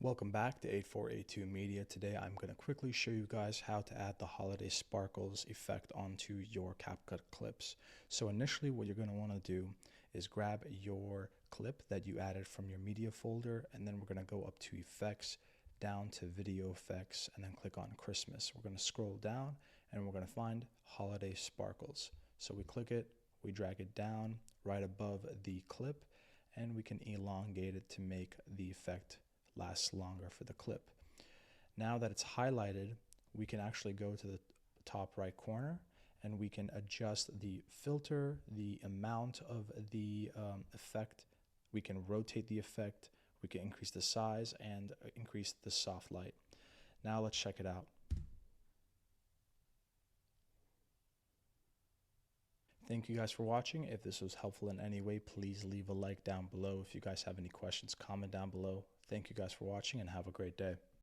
Welcome back to 8482 Media. Today I'm going to quickly show you guys how to add the holiday sparkles effect onto your CapCut clips. So initially what you're going to want to do is grab your clip that you added from your media folder, and then we're going to go up to effects, down to video effects, and then click on Christmas. We're going to scroll down and we're going to find holiday sparkles. So we click it, we drag it down right above the clip, and we can elongate it to make the effect lasts longer for the clip. Now that it's highlighted, we can actually go to the top right corner and we can adjust the filter, the amount of the effect. We can rotate the effect, we can increase the size and increase the soft light. Now let's check it out. Thank you guys for watching. If this was helpful in any way, please leave a like down below. If you guys have any questions, comment down below. Thank you guys for watching and have a great day.